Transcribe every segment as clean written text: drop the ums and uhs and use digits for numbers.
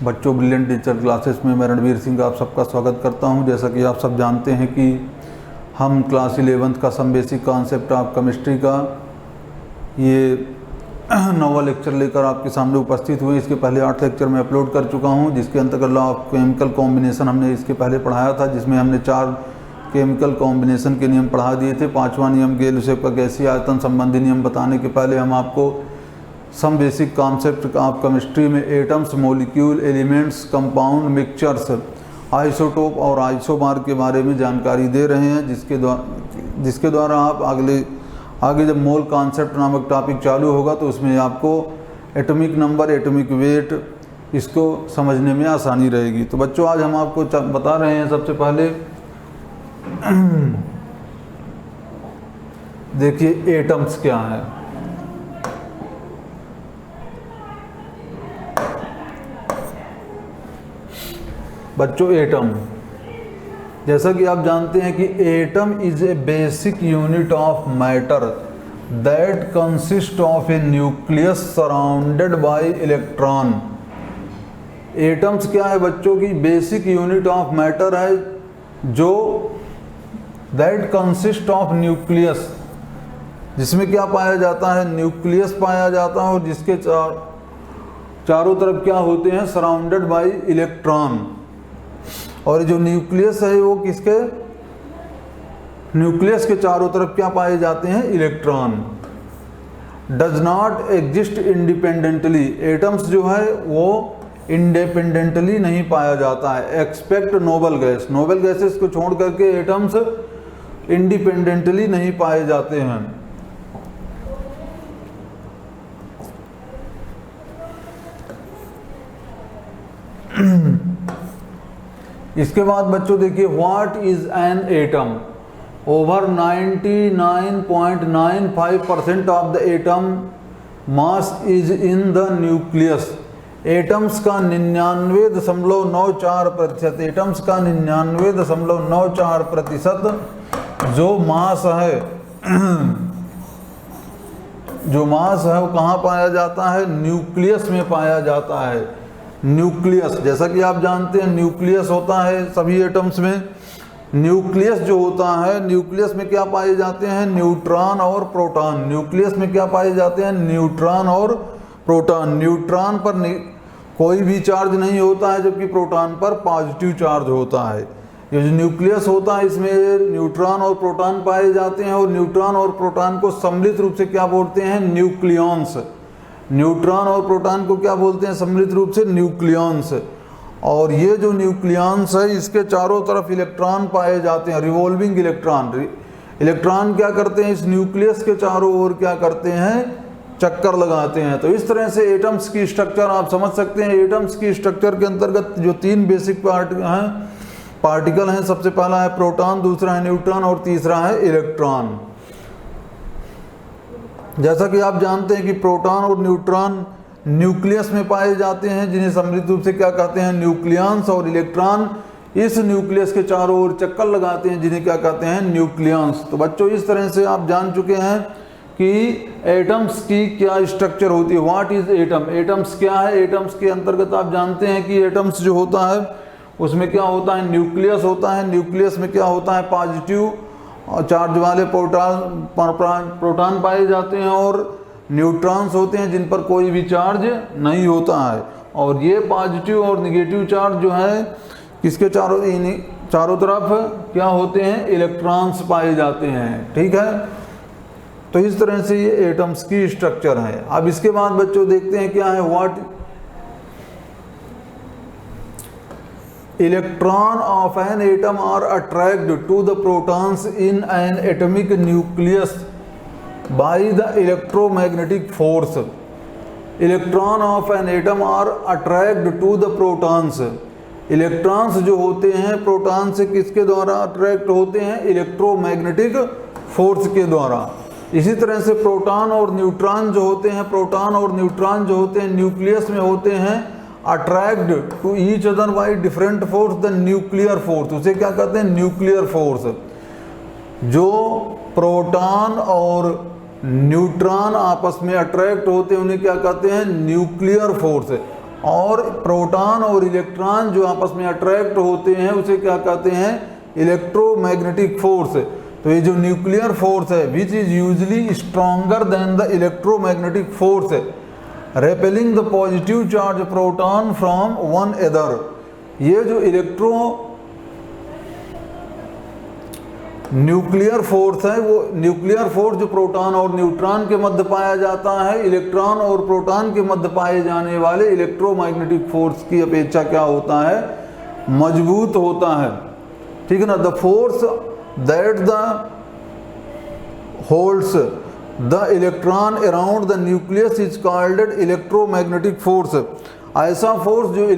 बच्चों brilliant teacher classes में मैं रणवीर सिंह आप सबका स्वागत करता हूं। जैसा कि आप सब जानते हैं कि हम क्लास 11th का some basic concept of chemistry का ये नौवा लेक्चर लेकर आपके सामने उपस्थित हुए। इसके पहले 8 लेक्चर मैं अपलोड कर चुका हूं, जिसके अंतर्गत लॉ ऑफ केमिकल कॉम्बिनेशन हमने इसके पहले पढ़ाया था, जिसमें हमने 4 केमिकल कॉम्बिनेशन के नियम पढ़ा दिए थे। 5वां नियम गेल-लुसेफ का गैसीय आयतन संबंधी नियम बताने के पहले हम आपको some basic concept of chemistry में atoms, molecule, elements, compound, mixtures, isotope और आइसोबार के बारे में जानकारी दे रहे हैं, जिसके द्वारा आप आगे जब मोल कॉन्सेप्ट नामक टॉपिक चालू होगा तो उसमें आपको एटॉमिक नंबर, एटॉमिक वेट इसको समझने में आसानी रहेगी। तो बच्चों आज हम आपको बता रहे हैं सबसे पहले देखिए एटम्स क्या है। बच्चों एटम, जैसा कि आप जानते हैं कि atom is a basic unit of matter that consist of A nucleus surrounded by electron. Atoms क्या है बच्चों की बेसिक यूनिट ऑफ मैटर है जो दैट कंसिस्ट ऑफ न्यूक्लियस, जिसमें क्या पाया जाता है, न्यूक्लियस पाया जाता है और जिसके चारों तरफ क्या होते हैं, सराउंडेड बाय इलेक्ट्रॉन। और जो न्यूक्लियस है वो किसके, न्यूक्लियस के चारों तरफ क्या पाए जाते हैं, electron. Does not exist independently, atoms जो है वो इंडिपेंडेंटली नहीं पाया जाता है। Expect noble gas, noble gases को छोड़ करके एटम्स इंडिपेंडेंटली नहीं पाए जाते हैं। इसके बाद बच्चों देखिए what is an atom. Over 99.95% of the atom mass is in the nucleus. Atoms का 99.94%, एटम्स का 99.94% जो मास है वो कहाँ पाया जाता है, न्यूक्लियस में पाया जाता है। न्यूक्लियस, जैसा कि आप जानते हैं न्यूक्लियस होता है सभी एटम्स में। न्यूक्लियस जो होता है, न्यूक्लियस में क्या पाए जाते हैं, न्यूट्रॉन और प्रोटॉन। न्यूक्लियस में क्या पाए जाते हैं, न्यूट्रॉन और प्रोटॉन। न्यूट्रॉन पर कोई भी चार्ज नहीं होता है, जबकि प्रोटॉन पर पॉजिटिव चार्ज होता है। ये जो न्यूक्लियस होता है इसमें न्यूट्रॉन और प्रोटॉन पाए जाते हैं, और न्यूट्रॉन और प्रोटॉन को सम्मिलित रूप से क्या बोलते हैं, न्यूक्लियॉन्स। न्यूट्रॉन और प्रोटॉन को क्या बोलते हैं सम्मिलित रूप से, न्यूक्लियॉन्स। और ये जो न्यूक्लियॉन्स है इसके चारों तरफ इलेक्ट्रॉन पाए जाते हैं, रिवॉल्विंग इलेक्ट्रॉन। इलेक्ट्रॉन क्या करते हैं, इस न्यूक्लियस के चारों ओर क्या करते हैं, चक्कर लगाते हैं। तो इस तरह से एटम्स की स्ट्रक्चर आप समझ सकते हैं। एटम्स की स्ट्रक्चर के अंतर्गत जो 3 बेसिक पार्टिकल हैं, सबसे पहला है प्रोटॉन, दूसरा है न्यूट्रॉन और तीसरा है इलेक्ट्रॉन। जैसा कि आप जानते हैं कि प्रोटॉन और न्यूट्रॉन न्यूक्लियस में पाए जाते हैं, जिन्हें सम्मिलित रूप से क्या कहते हैं, न्यूक्लियॉन्स। और इलेक्ट्रॉन इस न्यूक्लियस के चारों ओर चक्कर लगाते हैं, जिन्हें क्या कहते हैं, न्यूक्लियॉन्स। तो बच्चों इस तरह से आप जान चुके हैं कि एटम्स की क्या स्ट्रक्चर होती है। व्हाट इज एटम, एटम्स क्या है। एटम्स के अंतर्गत आप जानते हैं कि एटम्स जो होता है उसमें क्या होता है, न्यूक्लियस होता है। न्यूक्लियस में क्या होता है, पॉजिटिव चार्ज वाले प्रोटॉन पाए जाते हैं और न्यूट्रॉन्स होते हैं जिन पर कोई भी चार्ज नहीं होता है। और ये पॉजिटिव और नेगेटिव चार्ज जो है किसके चारों तरफ क्या होते हैं, इलेक्ट्रॉन्स पाए जाते हैं। ठीक है, तो इस तरह से ये एटम्स की स्ट्रक्चर है। अब इसके बाद बच्चों देखते हैं क्या है, what Electron of an atom are attracted to the protons in an atomic nucleus by the electromagnetic force. Electron of an atom are attracted to the protons. Electrons जो होते हैं प्रोटॉन से किसके द्वारा अट्रैक्ट होते हैं, इलेक्ट्रोमैग्नेटिक फोर्स के द्वारा। इसी तरह से प्रोटॉन और न्यूट्रॉन जो होते हैं, प्रोटॉन और न्यूट्रॉन जो होते हैं न्यूक्लियस में होते हैं attract to each other by different force, the nuclear force. उसे क्या कहते हैं, न्यूक्लियर फोर्स। जो प्रोटॉन और न्यूट्रॉन आपस में अट्रैक्ट होते हैं उन्हें क्या कहते हैं, न्यूक्लियर फोर्स। और प्रोटॉन और इलेक्ट्रॉन जो आपस में अट्रैक्ट होते हैं उसे क्या कहते हैं, इलेक्ट्रोमैग्नेटिक फोर्स। तो ये जो न्यूक्लियर फोर्स है which is usually stronger than the electromagnetic force rappelling the positive charge proton from one other. ये जो न्यूक्लियर फोर्स है वो न्यूक्लियर फोर्स जो प्रोटॉन और न्यूट्रॉन के मध्य पाया जाता है, इलेक्ट्रॉन और प्रोटॉन के मध्य पाए जाने वाले इलेक्ट्रोमैग्नेटिक फोर्स की अपेक्षा क्या होता है, मजबूत होता है। ठीक है ना। The force that the holds the electron around the nucleus is called electromagnetic force. ऐसा फोर्स जो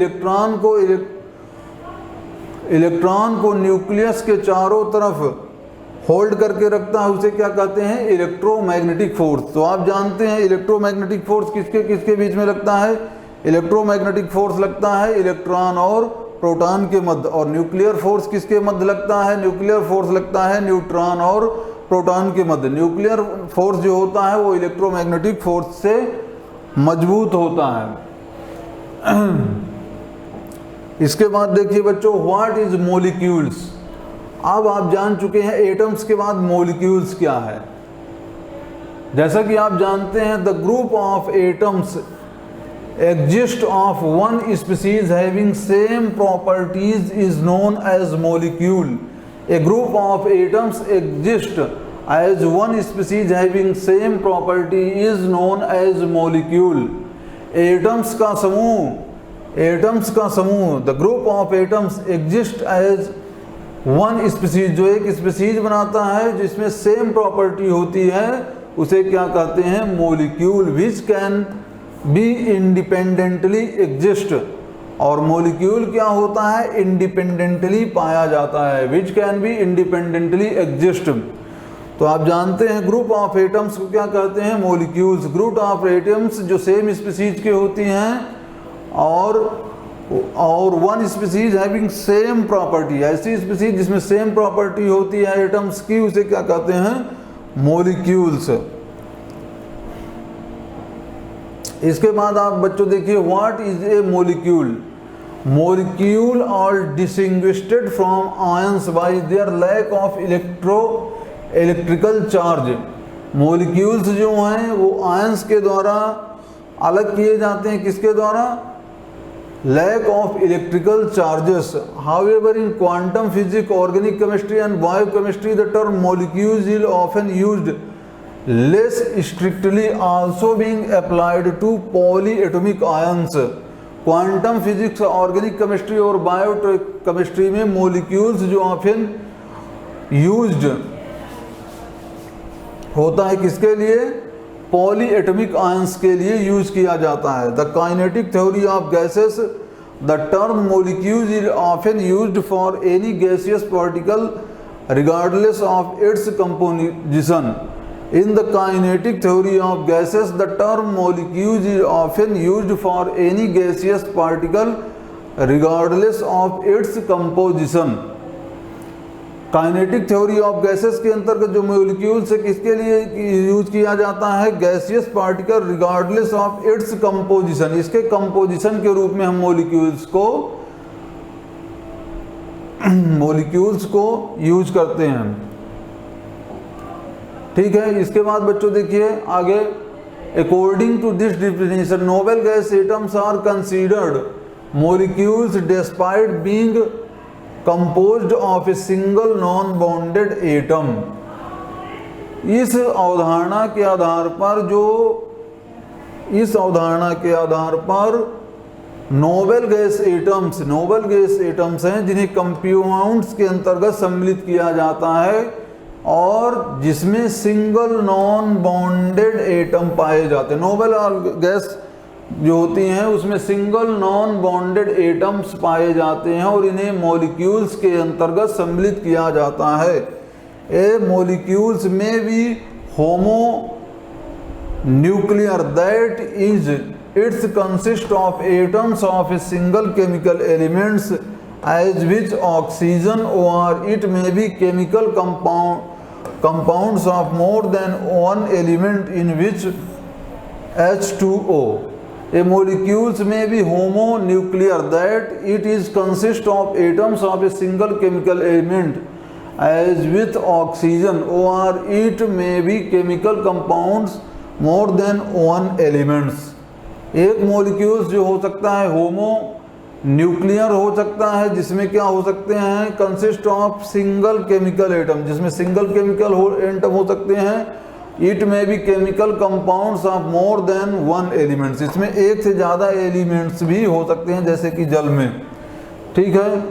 इलेक्ट्रॉन को न्यूक्लियस के चारों तरफ होल्ड करके रखता है उसे क्या कहते हैं, इलेक्ट्रोमैग्नेटिक फोर्स। तो आप जानते हैं इलेक्ट्रोमैग्नेटिक फोर्स किसके किसके बीच में लगता है, इलेक्ट्रोमैग्नेटिक फोर्स लगता है इलेक्ट्रॉन और प्रोटॉन के मध्य। और न्यूक्लियर फोर्स किसके मध्य लगता है, न्यूक्लियर फोर्स लगता है न्यूट्रॉन और प्रोटॉन के मध्य। न्यूक्लियर फोर्स जो होता है वो इलेक्ट्रोमैग्नेटिक फोर्स से मजबूत होता है। इसके बाद देखिए बच्चों, व्हाट इज मॉलिक्यूल्स। अब आप जान चुके हैं एटम्स के बाद मॉलिक्यूल्स क्या है। जैसा कि आप जानते हैं the group of atoms exist of one species having same properties is known as molecule. A group of atoms exist as one species having same property is known as molecule. Atoms का समूह the group of atoms exist as one species, जो एक species बनाता है जिसमें same property होती है उसे क्या कहते हैं, molecule. Which can be independently exist. और मॉलिक्यूल क्या होता है, इंडिपेंडेंटली पाया जाता है। Which can be independently exist. तो आप जानते हैं ग्रुप ऑफ एटम्स को क्या कहते हैं, मॉलिक्यूल्स। ग्रुप ऑफ एटम्स जो सेम स्पीसीज के होती हैं और one species having same property, ऐसी स्पीसीज जिसमें सेम प्रॉपर्टी होती है एटम्स की उसे क्या कहते हैं, मॉलिक्यूल्स। इसके बाद आप बच्चों देखिए what is a molecule. Molecule are distinguished from ions by their lack of electrical charge. Molecules जो हैं वो आयंस के द्वारा अलग किए जाते हैं, किसके द्वारा, lack of electrical charges. However, in quantum physics, organic chemistry and biochemistry, the term molecules is often used less strictly, also being applied to polyatomic ions. Quantum physics, organic chemistry और biochemistry में molecules जो often used होता है किसके लिए, polyatomic ions के लिए use किया जाता है। The kinetic theory of gases, the term molecules is often used for any gaseous particle regardless of its composition. In the kinetic theory of gases, the term molecules is often used for any gaseous particle regardless of its composition. Kinetic theory of gases के अंतर्गत जो molecules है किसके लिए use किया जाता है, gaseous particle regardless of its composition. इसके कंपोजिशन के रूप में हम मॉलिक्यूल्स को यूज करते हैं। ठीक है। इसके बाद बच्चों देखिए आगे, according to this definition noble gas atoms are considered molecules despite being composed of a single non bonded atom. इस अवधारणा के आधार पर नोबल गैस एटम्स हैं जिन्हें कंपाउंड्स के अंतर्गत सम्मिलित किया जाता है और जिसमें सिंगल नॉन बॉन्डेड एटम पाए जाते हैं। नोबल गैस जो होती हैं उसमें सिंगल नॉन बॉन्डेड एटम्स पाए जाते हैं और इन्हें मॉलिक्यूल्स के अंतर्गत सम्मिलित किया जाता है। ए मॉलिक्यूल्स में भी homo nuclear that is it's consist of atoms of a single chemical elements as which oxygen और it may be chemical compounds of more than one element in which H2O। A molecules may be homonuclear that it is consist of atoms of a single chemical element as with oxygen, or it may be chemical compounds more than one elements। एक molecules जो हो सकता है homo nuclear हो सकता है, जिसमें क्या हो सकते हैं, consist of single chemical atom, जिसमें सिंगल केमिकल एटम हो सकते हैं। इट में भी chemical compounds of more than one elements, इसमें एक से ज़्यादा एलिमेंट्स भी हो सकते हैं जैसे कि जल में, ठीक है।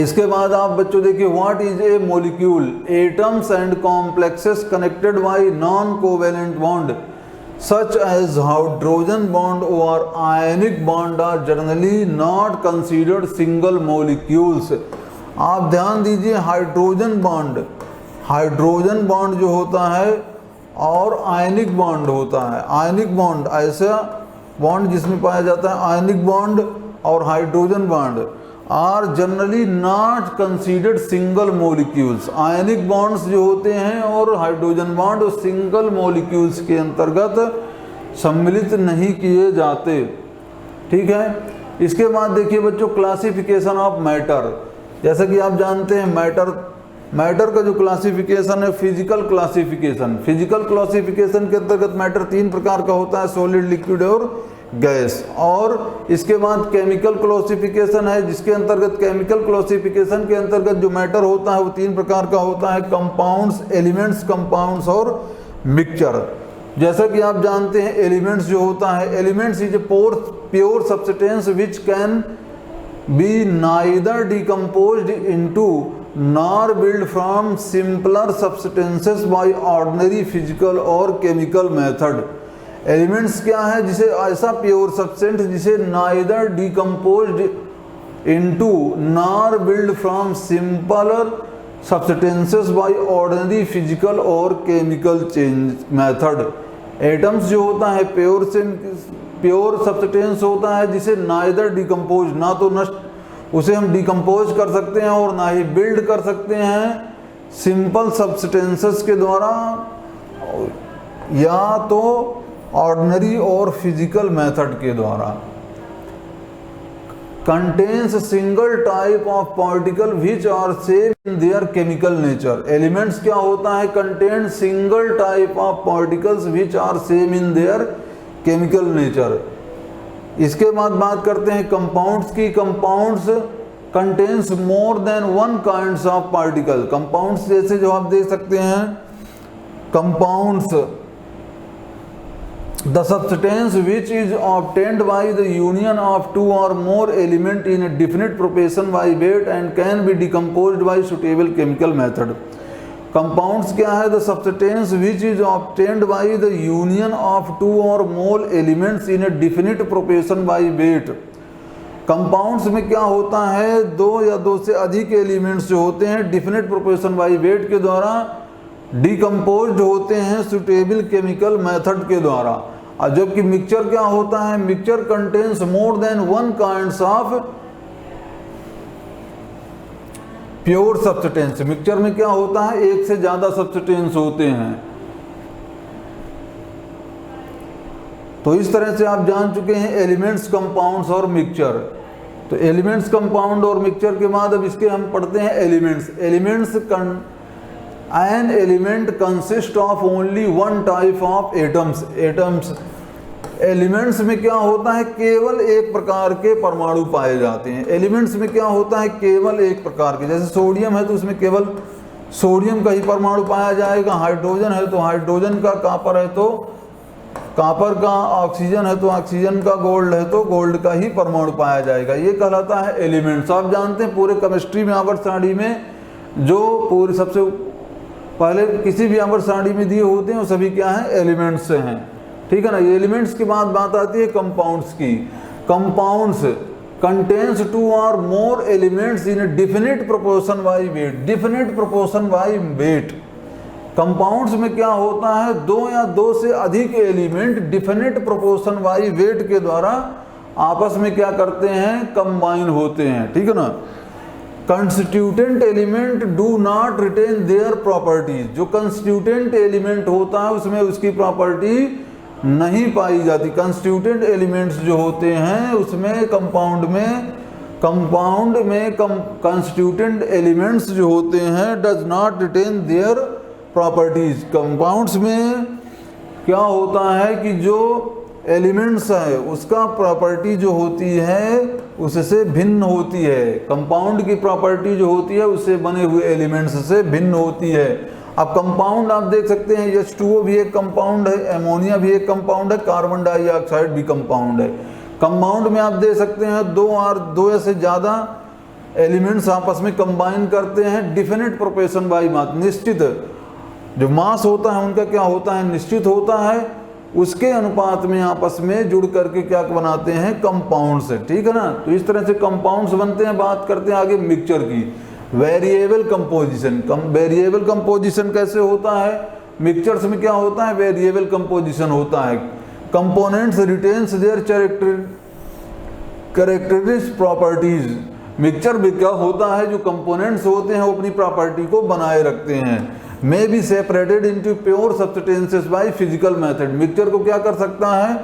इसके बाद आप बच्चों देखिए, what is a molecule, atoms and complexes connected by non covalent bond such as hydrogen bond or ionic bond are generally not considered single molecules। आप ध्यान दीजिए, हाइड्रोजन बॉन्ड जो होता है और आयनिक बॉन्ड होता है। आयनिक बॉन्ड ऐसा बॉन्ड जिसमें पाया जाता है आयनिक बॉन्ड और hydrogen bond are generally not considered single molecules. Ionic bonds जो होते हैं और हाइड्रोजन बॉन्ड सिंगल मोलिक्यूल्स के अंतर्गत सम्मिलित नहीं किए जाते, ठीक है। इसके बाद देखिए बच्चों, क्लासिफिकेशन ऑफ मैटर। जैसा कि आप जानते हैं मैटर का जो क्लासिफिकेशन है फिजिकल क्लासिफिकेशन। फिजिकल क्लासिफिकेशन के अंतर्गत मैटर 3 प्रकार का होता है, सॉलिड, लिक्विड और गैस। और इसके बाद केमिकल क्लासिफिकेशन है, जिसके अंतर्गत केमिकल क्लासिफिकेशन के अंतर्गत जो मैटर होता है वो 3 प्रकार का होता है, कंपाउंड्स, एलिमेंट्स, कंपाउंड्स और मिक्सचर। जैसा कि आप जानते हैं एलिमेंट्स जो होता है, elements is a pure substance which can be neither decomposed into nor build from simpler substances by ordinary physical और केमिकल मेथड। एलिमेंट्स क्या है, जिसे ऐसा प्योर सब्सटेंस जिसे neither decomposed into nor build from simpler substances by ordinary physical और chemical change method. Atoms जो होता है प्योर सब्सटेंस होता है जिसे नाइदर डिकम्पोज, ना तो नष्ट उसे हम डिकम्पोज कर सकते हैं और ना ही बिल्ड कर सकते हैं सिंपल सब्सटेंसेस के द्वारा, या तो ऑर्डिनरी और फिजिकल मेथड के द्वारा। Contains single type of particle which are same in their chemical nature. Elements क्या होता है, contain single type of particles which are same in their chemical nature. इसके बाद बात करते हैं कंपाउंड्स की। Compounds contains more than one kinds of particle. Compounds जैसे जो आप देख सकते हैं, compounds the substance which is obtained by the union of two or more element in a definite proportion by weight and can be decomposed by suitable chemical method। compounds क्या है, the substance which is obtained by the union of two or more elements in a definite proportion by weight। Compounds में क्या होता है, 2 या 2 से अधिक elements जो होते हैं डिफिनिट प्रोपोर्शन बाय वेट के द्वारा डिकम्पोज्ड होते हैं सुटेबल केमिकल मेथड के द्वारा। और जबकि मिक्सचर क्या होता है, mixture contains more than one kinds of pure substance. Mixture में क्या होता है, एक से ज्यादा सब्सटेंस होते हैं। तो इस तरह से आप जान चुके हैं एलिमेंट्स, कंपाउंड्स और मिक्सचर। तो एलिमेंट्स, कंपाउंड और मिक्सचर के बाद अब इसके हम पढ़ते हैं elements. Elements An element consists of only one type of atoms। Atoms, elements में क्या होता है, केवल एक प्रकार के परमाणु पाए जाते हैं। एलिमेंट्स में क्या होता है, केवल एक प्रकार के, जैसे सोडियम है तो उसमें केवल सोडियम का ही परमाणु पाया जाएगा, हाइड्रोजन है तो हाइड्रोजन का, कापर है तो कापर का, ऑक्सीजन है तो ऑक्सीजन का, गोल्ड है तो गोल्ड का ही परमाणु पाया जाएगा। ये कहलाता है एलिमेंट्स। आप जानते हैं पूरे केमिस्ट्री में आवर्त सारणी में जो पूरे सबसे पहले किसी भी आवर्त सारणी में दिए होते हैं वो सभी क्या हैं, एलिमेंट्स से हैं, ठीक है ना। ये एलिमेंट्स के बाद बात आती है कंपाउंड्स की। Compounds contains 2 or more elements in a definite proportion by weight। definite proportion by weight। Compounds में क्या होता है, 2 या 2 से अधिक element definite proportion by wait के द्वारा आपस में क्या करते हैं, कंबाइन होते हैं, ठीक है ना। Constituent element do not retain their properties. जो कंस्टिट्यूटेंट एलिमेंट होता है उसमें उसकी प्रॉपर्टी नहीं पाई जाती। कंस्टिट्यूटेंट एलिमेंट्स जो होते हैं उसमें कंपाउंड में कंस्टिट्यूटेंट एलिमेंट्स जो होते हैं does not retain their properties. Compounds में क्या होता है कि जो एलिमेंट्स है उसका प्रॉपर्टी जो होती है उससे भिन्न होती है। कंपाउंड की प्रॉपर्टी जो होती है उससे बने हुए एलिमेंट्स से भिन्न होती है। अब कंपाउंड आप देख सकते हैं H2O भी एक कंपाउंड है, अमोनिया भी एक कंपाउंड है, कार्बन डाइऑक्साइड भी कंपाउंड है। कंपाउंड में आप देख सकते हैं दो या से ज़्यादा एलिमेंट्स आपस में कंबाइन करते हैं डिफिनिट प्रोपोर्शन बाई मास। निश्चित जो मास होता है उनका क्या होता है, निश्चित होता है, उसके अनुपात में आपस में जुड़ करके क्या बनाते हैं, कंपाउंड्स है। ठीक है ना। तो इस तरह से कंपाउंड्स बनते हैं। बात करते हैं आगे मिक्सचर की। Variable composition. वेरिएबल कंपोजिशन कैसे होता है, मिक्सचर्स में क्या होता है, वेरिएबल कंपोजिशन होता है। Components retains there characteristic properties. Mixture में क्या होता है, जो कंपोनेंट्स होते हैं वो अपनी प्रॉपर्टी को बनाए रखते हैं। May be separated into pure substances by physical method. Mixture को क्या कर सकता है,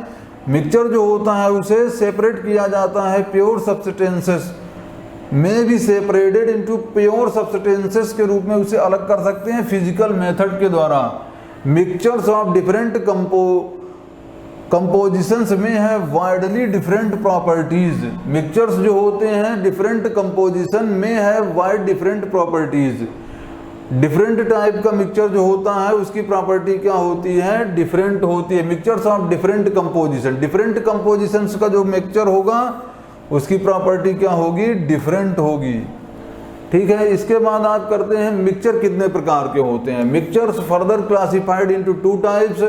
मिक्सचर जो होता है उसे सेपरेट किया जाता है pure substances, may be separated into pure substances के रूप में उसे अलग कर सकते हैं फिजिकल मेथड के द्वारा। मिक्सचर्स ऑफ डिफरेंट कंपोजिशंस में है वाइडली डिफरेंट प्रॉपर्टीज। मिक्सचर्स जो होते हैं डिफरेंट कंपोजिशन में है wide different properties. Different type का मिक्सचर जो होता है उसकी प्रॉपर्टी क्या होती है, डिफरेंट होती है। Mixtures of different composition, different compositions का जो मिक्सचर होगा उसकी प्रॉपर्टी क्या होगी, डिफरेंट होगी। ठीक है। इसके बाद आप करते हैं मिक्सचर कितने प्रकार के होते हैं। Mixtures further classified into two types,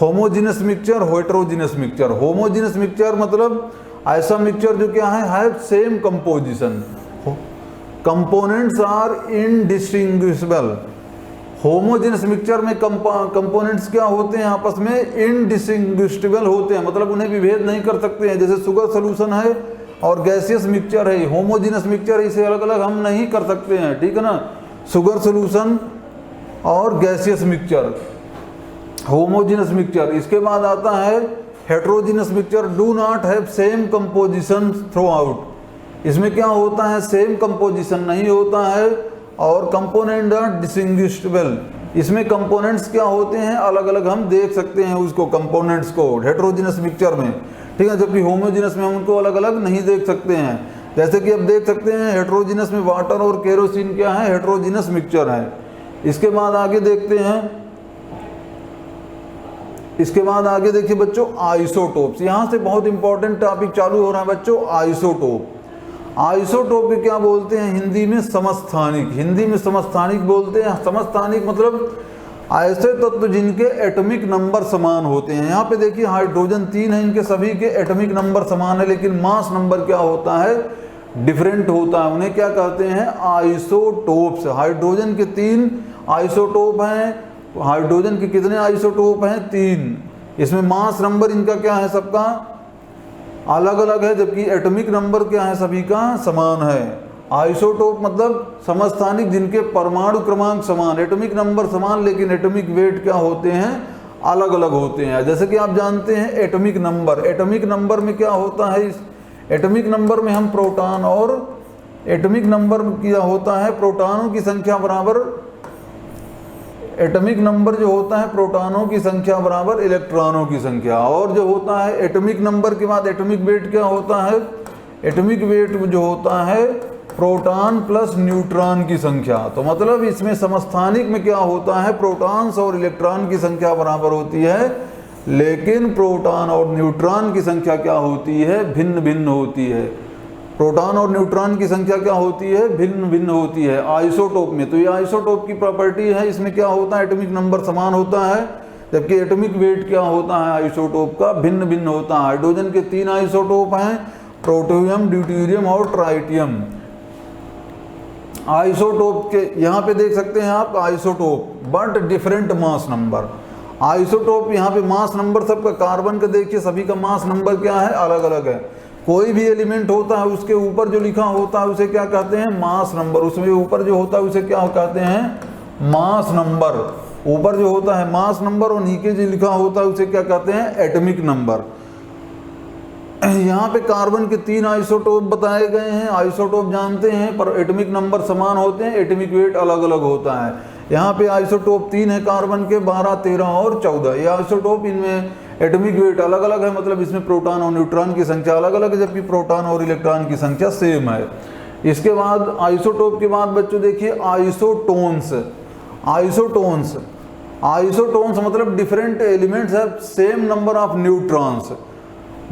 homogeneous mixture, heterogeneous mixture. Homogeneous mixture मतलब ऐसा मिक्सचर जो क्या है, have same composition, components are indistinguishable. Homogeneous mixture में कंपोनेंट्स क्या होते हैं, आपस में इनडिस्टिंग्विशेबल होते हैं, मतलब उन्हें विभेद नहीं कर सकते हैं। जैसे शुगर सोल्यूशन है और गैसियस मिक्सचर है, होमोजेनस मिक्सचर, इसे अलग अलग हम नहीं कर सकते हैं। ठीक है ना। शुगर सोल्यूशन और गैसियस मिक्सचर, होमोजेनस मिक्सचर। इसके बाद आता है heterogeneous mixture, do not have same composition through out. इसमें क्या होता है, सेम कंपोजिशन नहीं होता है और कंपोनेंट आर डिस्टिंग्विशेबल। इसमें कंपोनेंट्स क्या होते हैं, अलग अलग हम देख सकते हैं उसको, कंपोनेंट्स को हेटेरोजेनस मिक्सचर में। ठीक है। जबकि होमोजेनस में हम उनको अलग अलग नहीं देख सकते हैं। जैसे कि अब देख सकते हैं हेटेरोजेनस में वाटर और केरोसिन क्या है, हेटेरोजेनस मिक्सचर है। इसके बाद आगे देखते हैं, इसके बाद आगे देखिए बच्चों आइसोटोप्स। यहाँ से बहुत इंपॉर्टेंट टॉपिक चालू हो रहा है बच्चों, आइसोटोप। आइसोटोप को क्या बोलते हैं हिंदी में, समस्थानिक। हिंदी में समस्थानिक बोलते हैं। समस्थानिक मतलब ऐसे तत्व जिनके एटॉमिक नंबर समान होते हैं। यहाँ पे देखिए हाइड्रोजन 3 है, इनके सभी के एटॉमिक नंबर समान है, लेकिन मास नंबर क्या होता है, डिफरेंट होता है। उन्हें क्या कहते हैं, आइसोटोप्स। हाइड्रोजन के 3 आइसोटोप हैं। हाइड्रोजन के कितने आइसोटोप हैं, 3। इसमें मास नंबर इनका क्या है, सबका अलग अलग है, जबकि एटॉमिक नंबर क्या है, सभी का समान है। आइसोटोप मतलब समस्थानिक जिनके परमाणु क्रमांक समान, एटॉमिक नंबर समान, लेकिन एटॉमिक वेट क्या होते हैं, अलग अलग होते हैं। जैसे कि आप जानते हैं एटॉमिक नंबर, एटॉमिक नंबर में क्या होता है, इस एटॉमिक नंबर में हम प्रोटॉन और एटॉमिक नंबर क्या होता है, प्रोटॉनों की संख्या बराबर, एटॉमिक नंबर जो होता है प्रोटॉनों की संख्या बराबर इलेक्ट्रॉनों की संख्या। और जो होता है एटॉमिक नंबर के बाद एटॉमिक वेट क्या होता है, एटॉमिक वेट जो होता है प्रोटॉन प्लस न्यूट्रॉन की संख्या। तो मतलब इसमें समस्थानिक में क्या होता है, प्रोटॉन्स और इलेक्ट्रॉन की संख्या बराबर होती है, लेकिन प्रोटॉन और न्यूट्रॉन की संख्या क्या होती है, भिन्न भिन्न होती है। प्रोटॉन और न्यूट्रॉन की संख्या क्या होती है, भिन्न भिन्न होती है आइसोटोप में। तो ये आइसोटोप की प्रॉपर्टी है, इसमें क्या होता है, एटॉमिक नंबर समान होता है, जबकि एटॉमिक वेट क्या होता है आइसोटोप का, भिन्न भिन्न होता है। हाइड्रोजन के 3 आइसोटोप हैं, प्रोटोनियम, ड्यूटेरियम और ट्राइटियम। आइसोटोप के यहाँ पे देख सकते हैं आप, isotope but different mass number. Isotope यहाँ पे मास नंबर सबका, कार्बन का देखिए सभी का मास नंबर क्या है, अलग अलग है। कोई भी एलिमेंट होता है उसके ऊपर जो लिखा होता है उसे क्या कहते हैं, मास नंबर। उसमें ऊपर जो होता है उसे क्या कहते हैं, मास नंबर। ऊपर जो होता है मास नंबर और नीचे जो लिखा होता है उसे क्या कहते हैं, एटॉमिक नंबर। यहाँ पे कार्बन के 3 आइसोटोप बताए गए हैं। आइसोटोप जानते हैं पर एटॉमिक नंबर समान होते हैं, एटॉमिक वेट अलग अलग होता है। यहाँ पे आइसोटोप 3 है कार्बन के, 12, 13 और 14। ये आइसोटोप, इनमें एटॉमिक वेट अलग अलग है, मतलब इसमें प्रोटॉन और न्यूट्रॉन की संख्या अलग अलग है, जबकि प्रोटॉन और इलेक्ट्रॉन की संख्या सेम है। इसके बाद आइसोटोप के बाद बच्चों देखिए आइसोटोन्स। आइसोटोन्स आइसोटोन्स मतलब डिफरेंट एलिमेंट्स है same number of neutrons.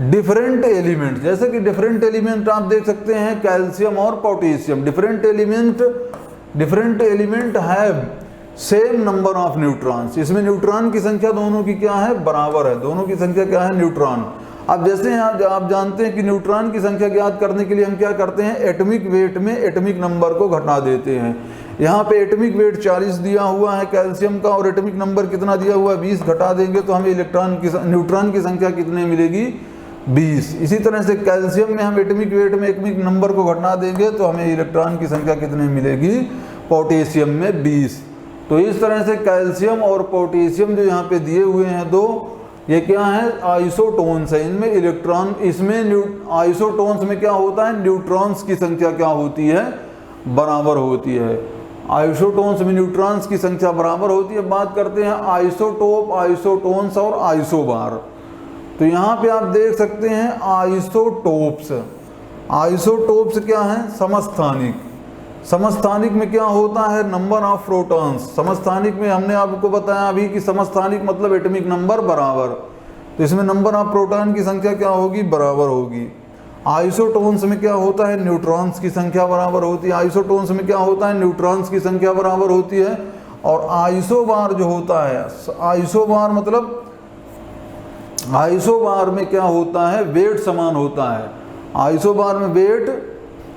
Different element, जैसे कि डिफरेंट एलिमेंट आप देख सकते हैं कैल्शियम और potassium. Different element have same number of neutrons. इसमें न्यूट्रॉन की संख्या दोनों की क्या है, बराबर है। दोनों की संख्या क्या है, न्यूट्रॉन। अब जैसे आप जानते हैं कि न्यूट्रॉन की संख्या ज्ञात करने के लिए हम क्या करते हैं, एटॉमिक वेट में एटॉमिक नंबर को घटा देते हैं। यहाँ पे एटॉमिक वेट 40 दिया हुआ है कैल्शियम का, और एटॉमिक नंबर कितना दिया हुआ है, 20। घटा देंगे तो हमें न्यूट्रॉन की संख्या कितने मिलेगी, 20। इसी तरह से कैल्शियम में हम एटॉमिक वेट में एटॉमिक नंबर को घटा देंगे तो हमें इलेक्ट्रॉन की संख्या कितनी मिलेगी, पोटेशियम में 20। तो इस तरह से कैल्शियम और पोटेशियम जो यहाँ पे दिए हुए हैं दो, ये क्या है, आइसोटोन्स है। इनमें इलेक्ट्रॉन, इसमें आइसोटोन्स में क्या होता है, न्यूट्रॉन्स की संख्या क्या होती है, बराबर होती है। आइसोटोन्स में न्यूट्रॉन्स की संख्या बराबर होती है। बात करते हैं आइसोटोप, आइसोटोन्स और आइसोबार। तो यहाँ पे आप देख सकते हैं आइसोटोप्स। आइसोटोप्स क्या है, समस्थानिक। समस्थानिक में क्या होता है, नंबर ऑफ प्रोटॉन्स। समस्थानिक में हमने आपको बताया अभी कि समस्थानिक मतलब एटॉमिक नंबर बराबर, तो इसमें नंबर ऑफ प्रोटॉन की संख्या क्या होगी, बराबर होगी। आइसोटोन्स में क्या होता है, न्यूट्रॉन्स की संख्या बराबर होती है। आइसोटोन्स में क्या होता है, न्यूट्रॉन्स की संख्या बराबर होती है। और आइसोबार जो होता है, आइसोबार मतलब आइसोबार में क्या होता है, वेट समान होता है। आइसोबार में वेट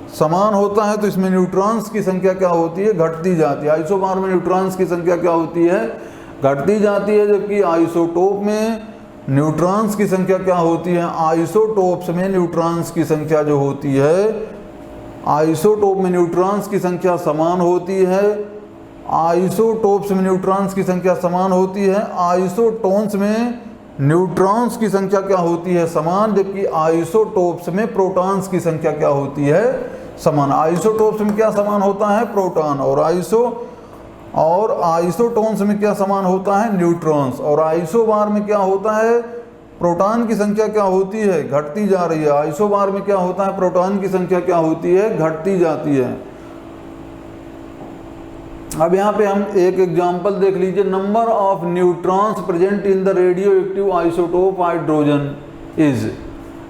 समान होता है, तो इसमें न्यूट्रॉन्स की संख्या क्या होती है, घटती जाती है। आइसोबार में न्यूट्रॉन्स की संख्या क्या होती है, घटती जाती है, जबकि आइसोटोप में न्यूट्रॉन्स की संख्या क्या होती है, आइसोटोप्स में न्यूट्रॉन्स की संख्या जो होती है, आइसोटोप में न्यूट्रॉन्स की संख्या समान होती है। आइसोटोप्स में न्यूट्रॉन्स की संख्या समान होती है। आइसोटोन्स में न्यूट्रॉन्स की संख्या क्या होती है, समान, जबकि आइसोटोप्स में प्रोटॉन्स की संख्या क्या होती है, समान। आइसोटोप्स में क्या समान होता है, प्रोटॉन, और आइसोटोन्स में क्या समान होता है, न्यूट्रॉन्स। और आइसोबार में क्या होता है, प्रोटॉन की संख्या क्या होती है, घटती जा रही है। आइसोबार में क्या होता है, प्रोटॉन की संख्या क्या होती है, घटती जाती है। अब यहाँ पे हम एक एग्जांपल देख लीजिए, number of neutrons present in the radio active isotope hydrogen is.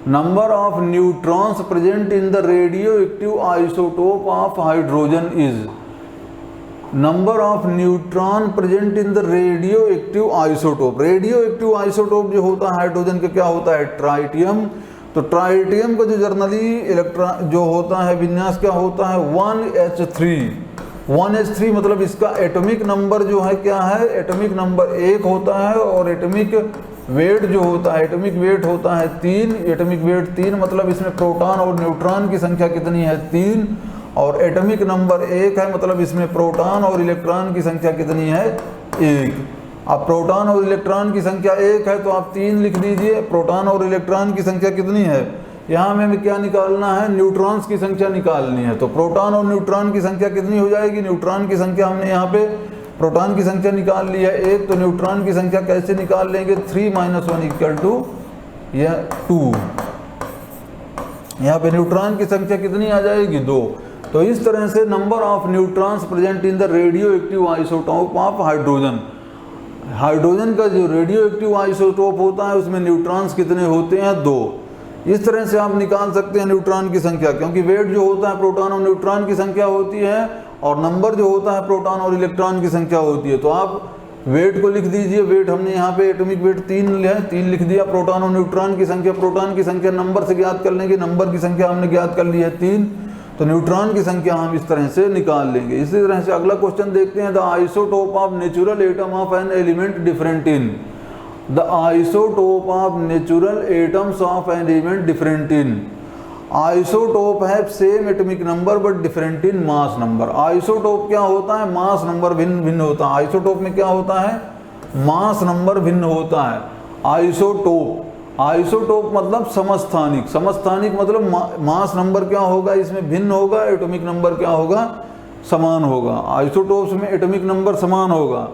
Number of neutrons present in the radio active isotope of hydrogen is. Number of neutron present in the radio active isotope. Radio active isotope जो होता है hydrogen का क्या होता है, tritium. तो tritium का जो जर्नली इलेक्ट्रॉन जो होता है विन्यास क्या होता है, 1H3। 1H3 मतलब इसका एटॉमिक नंबर जो है क्या है, एटॉमिक नंबर 1 होता है। और एटॉमिक वेट जो होता है, एटॉमिक वेट होता है 3। एटॉमिक वेट 3 मतलब इसमें प्रोटॉन और न्यूट्रॉन की संख्या कितनी है, 3। और एटॉमिक नंबर 1 है, मतलब इसमें प्रोटॉन और इलेक्ट्रॉन की संख्या कितनी है, 1। अब प्रोटॉन और इलेक्ट्रॉन की संख्या 1 है तो आप 3 लिख दीजिए। प्रोटॉन और इलेक्ट्रॉन की संख्या कितनी है, यहाँ हमें क्या निकालना है, न्यूट्रॉन्स की संख्या निकालनी है। तो प्रोटॉन और न्यूट्रॉन की संख्या कितनी हो जाएगी, न्यूट्रॉन की संख्या हमने यहाँ पे प्रोटॉन की संख्या निकाल ली है 1, तो न्यूट्रॉन की संख्या कैसे निकाल लेंगे, 3 - 1 इक्वल टू 2। यहाँ पे न्यूट्रॉन की संख्या कितनी आ जाएगी, 2। तो इस तरह से number of neutrons present in the radio active isotope of hydrogen. Hydrogen का जो रेडियो एक्टिव आइसोटोप होता है उसमें न्यूट्रॉन्स कितने होते हैं, 2। इस तरह से आप निकाल सकते हैं न्यूट्रॉन की संख्या, क्योंकि वेट जो होता है प्रोटॉन और न्यूट्रॉन की संख्या होती है, और नंबर जो होता है प्रोटॉन और इलेक्ट्रॉन की संख्या होती है। तो आप वेट को लिख दीजिए। वेट हमने यहाँ पे एटॉमिक वेट 3 लिख दिया। प्रोटॉन और न्यूट्रॉन की संख्या, प्रोटॉन की संख्या नंबर से ज्ञात कर लेंगे, नंबर की संख्या हमने ज्ञात कर ली है 3, तो न्यूट्रॉन की संख्या हम इस तरह से निकाल लेंगे। इसी तरह से अगला क्वेश्चन देखते हैं, the isotope of natural atom of an element different in. The isotope of natural atoms of an element different in. Isotope है same atomic number but different in mass number. Isotope क्या होता है, mass number भिन्न भिन्न होता है। Isotope में क्या होता है, मास नंबर भिन्न होता है। आइसोटोप, आइसोटोप मतलब समस्थानिक, समस्थानिक मतलब मास नंबर क्या होगा इसमें भिन्न होगा, एटॉमिक नंबर क्या होगा समान होगा। आइसोटोप्स में एटॉमिक नंबर समान होगा।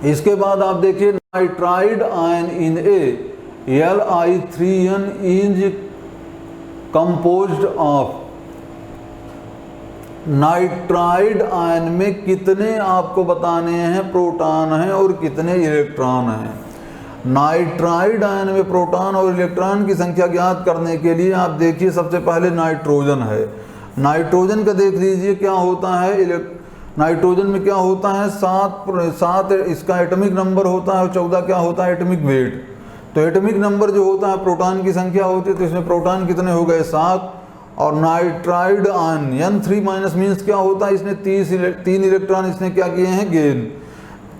इसके बाद आप देखिए nitride ion in A Li3n is composed of, nitride ion में कितने आपको बताने हैं प्रोटॉन हैं और कितने इलेक्ट्रॉन हैं। नाइट्राइड आयन में प्रोटॉन और इलेक्ट्रॉन की संख्या ज्ञात करने के लिए आप देखिए सबसे पहले नाइट्रोजन है। नाइट्रोजन का देख लीजिए क्या होता है, नाइट्रोजन में क्या होता है, 7 इसका एटॉमिक नंबर होता है और 14 क्या होता है एटॉमिक वेट। तो एटॉमिक नंबर जो होता है प्रोटॉन की संख्या होती है, तो इसमें प्रोटॉन कितने हो गए 7। और नाइट्राइड आयन N3- मीन्स क्या होता है, इसने 3 इलेक्ट्रॉन इसने क्या किए हैं गेन।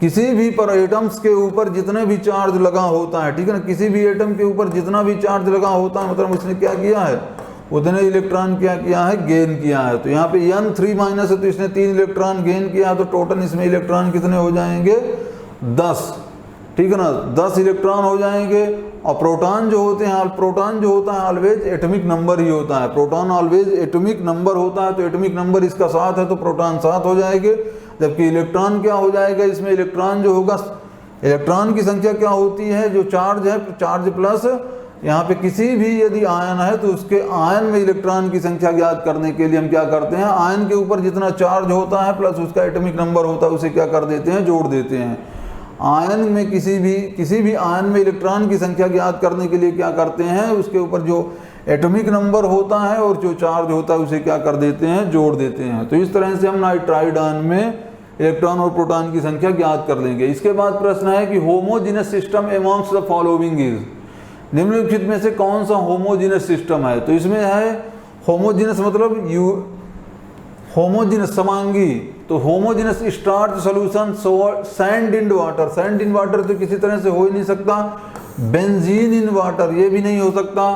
किसी भी पर एटम्स के ऊपर जितने भी चार्ज लगा होता है, ठीक है ना, किसी भी एटम के ऊपर जितना भी चार्ज लगा होता है मतलब उसने क्या किया है उतने इलेक्ट्रॉन क्या किया है गेन किया है। तो यहाँ पे N3- है तो इसने 3 इलेक्ट्रॉन गेन किया, तो टोटल इसमें इलेक्ट्रॉन कितने हो जाएंगे 10, ठीक है ना, 10 इलेक्ट्रॉन हो जाएंगे। और प्रोटॉन जो होते हैं, प्रोटॉन जो होता है ऑलवेज एटॉमिक नंबर ही होता है, प्रोटॉन ऑलवेज एटॉमिक नंबर होता है। तो एटॉमिक नंबर इसका 7 है तो प्रोटॉन 7 हो जाएंगे। जबकि इलेक्ट्रॉन क्या हो जाएगा, इसमें इलेक्ट्रॉन जो होगा, इलेक्ट्रॉन की संख्या क्या होती है, जो चार्ज है चार्ज प्लस यहाँ पे किसी भी यदि आयन है तो उसके आयन में इलेक्ट्रॉन की संख्या ज्ञात करने के लिए हम क्या करते हैं, आयन के ऊपर जितना चार्ज होता है प्लस उसका एटॉमिक नंबर होता है उसे क्या कर देते हैं जोड़ देते हैं। आयन में किसी भी आयन में इलेक्ट्रॉन की संख्या ज्ञात करने के लिए क्या करते हैं, उसके ऊपर जो एटॉमिक नंबर होता है और जो चार्ज होता है उसे क्या कर देते हैं जोड़ देते हैं। तो इस तरह से हम नाइट्राइड आयन में इलेक्ट्रॉन और प्रोटॉन की संख्या ज्ञात कर लेंगे। इसके बाद प्रश्न है कि homogeneous system amongst the following is, निम्नलिखित में से कौन सा होमोजीनस सिस्टम है। तो इसमें है होमोजीनस मतलब होमोजीनस समांगी, तो homogeneous starch solution sand in water, sand in water तो किसी तरह से हो ही नहीं सकता, बेंजीन इन वाटर ये भी नहीं हो सकता,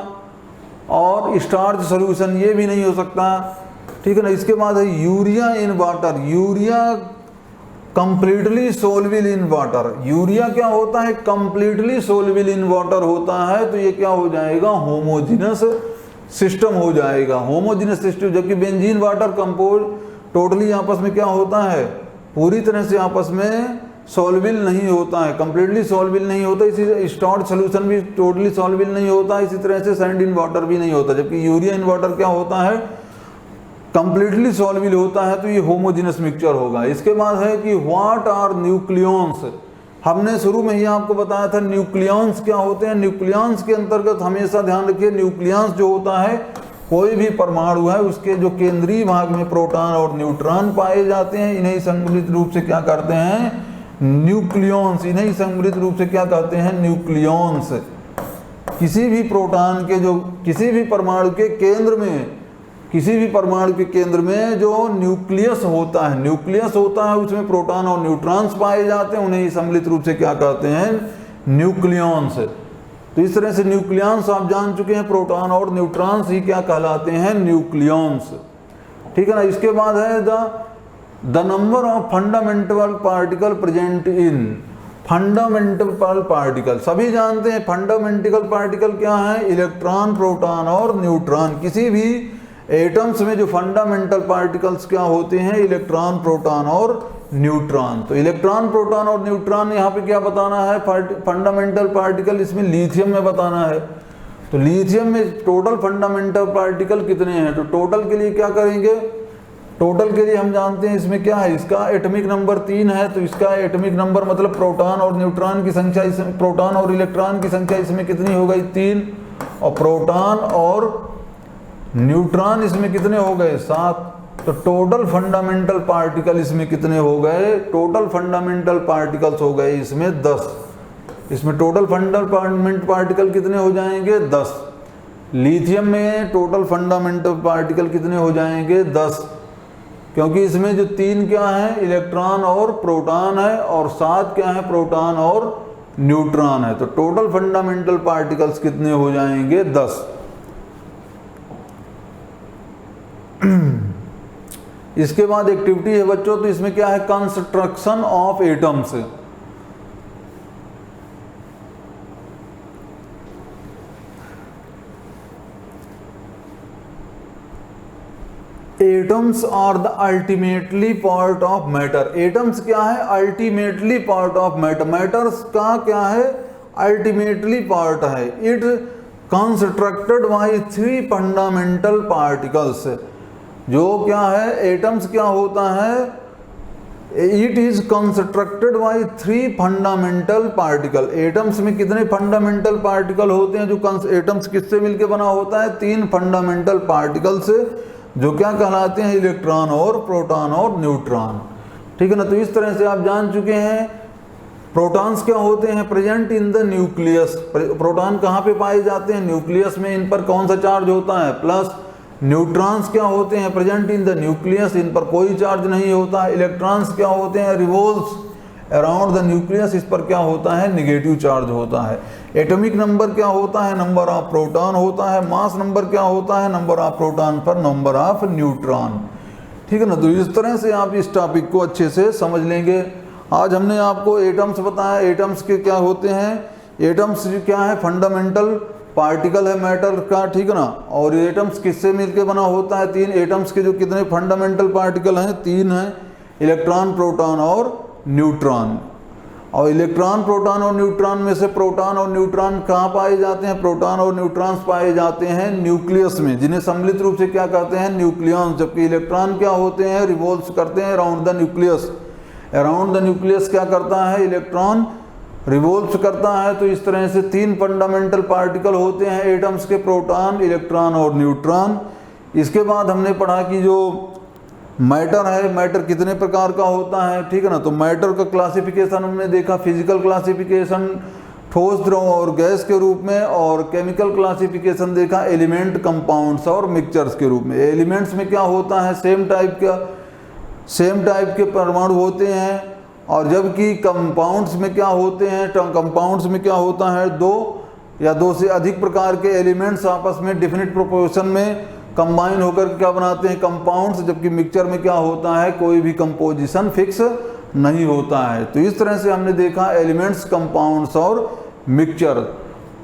और स्टार्च सॉल्यूशन ये भी नहीं हो सकता, ठीक है ना। इसके बाद है urea in water, urea completely soluble in water, urea क्या होता है कंप्लीटली सोलबिल इन वाटर होता है, तो ये क्या हो जाएगा होमोजीनस सिस्टम हो जाएगा, होमोजीनस सिस्टम। जबकि बेंजीन वाटर कंपोज टोटली आपस में क्या होता है पूरी तरह से आपस में सॉल्विल नहीं होता है, कंप्लीटली सॉल्विल नहीं होता, इसी स्टार्च सॉल्यूशन भी टोटली सॉल्विल नहीं होता, इसी तरह से सैंड इन वाटर भी नहीं होता। जबकि यूरिया इन वाटर क्या होता है कंप्लीटली सॉल्विल होता है, तो ये होमोजीनस मिक्सचर होगा। इसके बाद है कि व्हाट आर न्यूक्लियॉन्स, हमने शुरू में ही आपको बताया था न्यूक्लियॉन्स क्या होते हैं। न्यूक्लियॉन्स के अंतर्गत हमेशा ध्यान रखिए न्यूक्लियॉन्स जो होता है कोई भी परमाणु है उसके जो केंद्रीय भाग में प्रोटॉन और न्यूट्रॉन पाए जाते हैं, इन्हें सम्मिलित रूप से क्या करते हैं न्यूक्लियॉन्स, इन्हें सम्मिलित रूप से क्या कहते हैं न्यूक्लियॉन्स। किसी भी प्रोटॉन के जो किसी भी परमाणु के केंद्र में, किसी भी परमाणु के केंद्र में जो न्यूक्लियस होता है, न्यूक्लियस होता है उसमें प्रोटॉन और न्यूट्रॉन्स पाए जाते हैं, उन्हें सम्मिलित रूप से क्या कहते हैं न्यूक्लियॉन्स। तो इस तरह से न्यूक्लियॉन्स आप जान चुके हैं, प्रोटॉन और न्यूट्रॉन्स ही क्या कहलाते हैं न्यूक्लियॉन्स, ठीक है ना। इसके बाद है the number of fundamental particle present in, fundamental particle सभी जानते हैं, फंडामेंटल पार्टिकल क्या है इलेक्ट्रॉन प्रोटॉन और न्यूट्रॉन। किसी भी एटम्स में जो फंडामेंटल पार्टिकल्स क्या होते हैं इलेक्ट्रॉन प्रोटॉन और न्यूट्रॉन। तो इलेक्ट्रॉन प्रोटॉन और न्यूट्रॉन यहाँ पे क्या बताना है फंडामेंटल पार्टिकल, इसमें लिथियम में बताना है। तो लिथियम में टोटल फंडामेंटल पार्टिकल कितने हैं, तो टोटल के लिए क्या करेंगे, टोटल के लिए हम जानते हैं इसमें क्या है, इसका एटॉमिक नंबर 3 है, तो इसका एटॉमिक नंबर मतलब प्रोटॉन और न्यूट्रॉन की संख्या इसमें, प्रोटॉन और इलेक्ट्रॉन की संख्या इसमें कितनी हो गई 3, और प्रोटॉन और न्यूट्रॉन इसमें कितने हो गए 7। तो टोटल फंडामेंटल पार्टिकल इसमें कितने हो गए, टोटल फंडामेंटल पार्टिकल्स हो गए इसमें 10, इसमें टोटल फंडामेंटल पार्टिकल कितने हो जाएंगे 10। लिथियम में टोटल फंडामेंटल पार्टिकल कितने हो जाएंगे 10, क्योंकि इसमें जो 3 क्या है इलेक्ट्रॉन और प्रोटॉन है, और 7 क्या है प्रोटॉन और न्यूट्रॉन है। तो टोटल फंडामेंटल पार्टिकल्स कितने हो जाएंगे? 10। इसके बाद एक्टिविटी है बच्चों, तो इसमें क्या है? Construction of atoms. Atoms are the ultimately part of matter. Atoms क्या है? Ultimately part of matter. Matters का क्या है? अल्टीमेटली पार्ट है। It constructed by 3 fundamental particles. जो क्या है? एटम्स क्या होता है? It is constructed by 3 fundamental particle. Atoms में कितने फंडामेंटल पार्टिकल होते हैं? जो एटम्स किससे मिलकर बना होता है? 3 फंडामेंटल पार्टिकल से, जो क्या कहलाते हैं? इलेक्ट्रॉन और प्रोटॉन और न्यूट्रॉन। ठीक है ना। तो इस तरह से आप जान चुके हैं प्रोटॉन्स क्या होते हैं? Present in the nucleus. Proton कहाँ पे पाए जाते हैं? न्यूक्लियस में। इन पर कौन सा चार्ज होता है? प्लस। न्यूट्रॉन्स क्या होते हैं? Present in the nucleus. इन पर कोई चार्ज नहीं होता है। इलेक्ट्रॉन्स क्या होते हैं? Revolves around the nucleus. इस पर क्या होता है? नेगेटिव चार्ज होता है। एटॉमिक नंबर क्या होता है? नंबर ऑफ प्रोटॉन होता है। मास नंबर क्या होता है? नंबर ऑफ प्रोटॉन पर नंबर ऑफ न्यूट्रॉन। ठीक है ना। तो इस तरह से आप इस टॉपिक को अच्छे से समझ लेंगे। आज हमने आपको एटम्स बताया। एटम्स के क्या होते हैं? एटम्स क्या है? फंडामेंटल पार्टिकल है मैटर का। ठीक है ना। और एटम्स किससे मिलकर बना होता है? 3 एटम्स के जो कितने फंडामेंटल पार्टिकल हैं? 3 हैं। इलेक्ट्रॉन, प्रोटॉन और न्यूट्रॉन। और इलेक्ट्रॉन, प्रोटॉन और न्यूट्रॉन में से प्रोटॉन और न्यूट्रॉन कहाँ पाए जाते हैं? प्रोटॉन और न्यूट्रॉन्स पाए जाते हैं न्यूक्लियस में, जिन्हें सम्मिलित रूप से क्या कहते हैं? न्यूक्लियॉन्स। जबकि इलेक्ट्रॉन क्या होते हैं? रिवॉल्व्स करते हैं around the nucleus. Around the nucleus क्या करता है? इलेक्ट्रॉन रिवॉल्व्स करता है। तो इस तरह से 3 फंडामेंटल पार्टिकल होते हैं एटम्स के, प्रोटॉन, इलेक्ट्रॉन और न्यूट्रॉन। इसके बाद हमने पढ़ा कि जो मैटर है, मैटर कितने प्रकार का होता है? ठीक है ना। तो मैटर का क्लासिफिकेशन हमने देखा, फिजिकल क्लासिफिकेशन ठोस, द्रव और गैस के रूप में, और केमिकल क्लासिफिकेशन देखा एलिमेंट, कंपाउंड्स और मिक्सचर्स के रूप में। एलिमेंट्स में क्या होता है? सेम टाइप के परमाणु होते हैं। और जबकि कंपाउंड्स में क्या होते हैं? कंपाउंड्स में क्या होता है? 2 या 2 से अधिक प्रकार के एलिमेंट्स आपस में डिफिनिट प्रोपोर्शन में कंबाइन होकर क्या बनाते हैं? कंपाउंड्स। जबकि मिक्सचर में क्या होता है? कोई भी कंपोजिशन फिक्स नहीं होता है। तो इस तरह से हमने देखा एलिमेंट्स, कंपाउंड्स और मिक्सचर।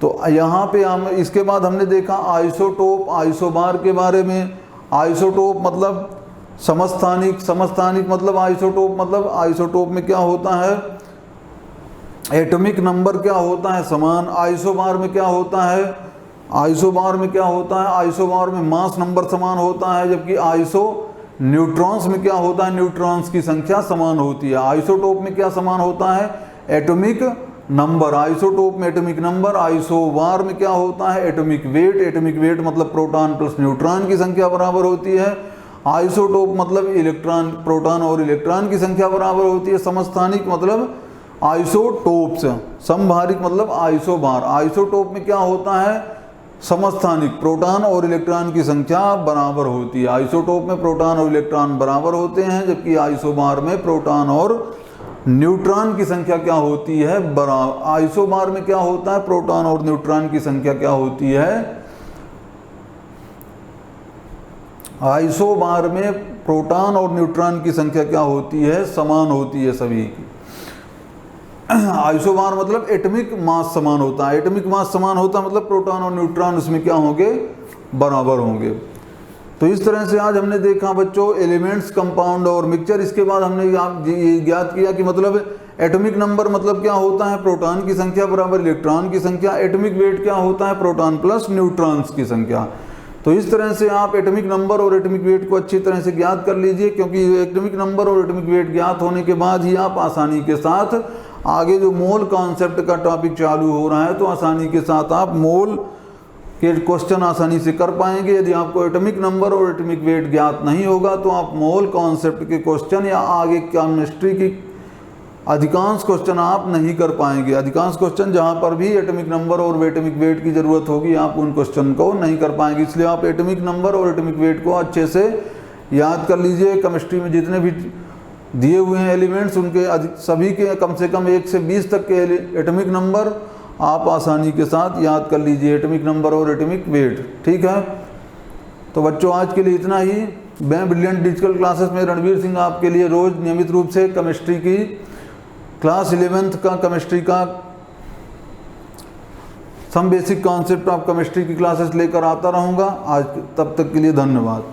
तो यहाँ पे हम इसके बाद हमने देखा आइसोटोप, आइसोबार के बारे में। आइसोटोप मतलब समस्थानिक, समस्थानिक मतलब आइसोटोप, मतलब आइसोटोप में क्या होता है? एटॉमिक नंबर क्या होता है? समान। आइसोबार में क्या होता है? आइसोबार में क्या होता है? आइसोबार में मास नंबर समान होता है। जबकि आइसो न्यूट्रॉन्स में क्या होता है? न्यूट्रॉन्स की संख्या समान होती है। आइसोटोप में क्या समान होता है? Atomic number. आइसोटोप में एटॉमिक नंबर। आइसोबार में क्या होता है? Atomic weight. एटॉमिक वेट मतलब प्रोटॉन प्लस न्यूट्रॉन की संख्या बराबर होती है। आइसोटोप मतलब इलेक्ट्रॉन, प्रोटॉन और इलेक्ट्रॉन की संख्या बराबर होती है। समस्थानिक मतलब आइसोटोप्स। समभारिक मतलब आइसोबार। आइसोटोप में क्या होता है? समस्थानिक, प्रोटॉन और इलेक्ट्रॉन की संख्या बराबर होती है। आइसोटोप में प्रोटॉन और इलेक्ट्रॉन बराबर होते हैं। जबकि आइसोबार में प्रोटॉन और न्यूट्रॉन की संख्या क्या होती है? बराबर। आइसोबार में क्या होता है? प्रोटॉन और न्यूट्रॉन की संख्या क्या होती है? आइसोबार में प्रोटॉन और न्यूट्रॉन की संख्या क्या होती है? समान होती है सभी की। आइसोबार मतलब एटॉमिक मास समान होता है। एटॉमिक मास समान होता है मतलब प्रोटॉन और न्यूट्रॉन उसमें क्या होंगे? बराबर होंगे। तो इस तरह से आज हमने देखा बच्चों एलिमेंट्स, कंपाउंड और मिक्सचर। इसके बाद हमने ज्ञात किया कि मतलब एटॉमिक नंबर मतलब क्या होता है? प्रोटॉन की संख्या बराबर इलेक्ट्रॉन की संख्या। एटॉमिक वेट क्या होता है? प्रोटॉन प्लस न्यूट्रॉन्स की संख्या। तो इस तरह से आप एटॉमिक नंबर और एटॉमिक वेट को अच्छी तरह से ज्ञात कर लीजिए, क्योंकि एटॉमिक नंबर और एटॉमिक वेट ज्ञात होने के बाद ही आप आसानी के साथ आगे जो मोल कॉन्सेप्ट का टॉपिक चालू हो रहा है, तो आसानी के साथ आप मोल के क्वेश्चन आसानी से कर पाएंगे। यदि आपको एटॉमिक नंबर और एटॉमिक वेट ज्ञात नहीं होगा तो आप मोल कॉन्सेप्ट के क्वेश्चन या आगे केमिस्ट्री की अधिकांश क्वेश्चन आप नहीं कर पाएंगे। अधिकांश क्वेश्चन जहाँ पर भी एटॉमिक नंबर और एटॉमिक वेट की ज़रूरत होगी आप उन क्वेश्चन को नहीं कर पाएंगे। इसलिए आप एटॉमिक नंबर और एटॉमिक वेट को अच्छे से याद कर लीजिए। केमिस्ट्री में जितने भी दिए हुए हैं एलिमेंट्स, उनके सभी के कम से कम 1 से 20 तक के एटॉमिक नंबर आप आसानी के साथ याद कर लीजिए, एटॉमिक नंबर और एटॉमिक वेट। ठीक है, तो बच्चों आज के लिए इतना ही। मैं ब्रिलियंट डिजिटल क्लासेस में रणवीर सिंह आपके लिए रोज़ नियमित रूप से केमिस्ट्री की क्लास 11th का केमिस्ट्री का some basic concept of chemistry की क्लासेस लेकर आता रहूँगा। आज तब तक के लिए धन्यवाद।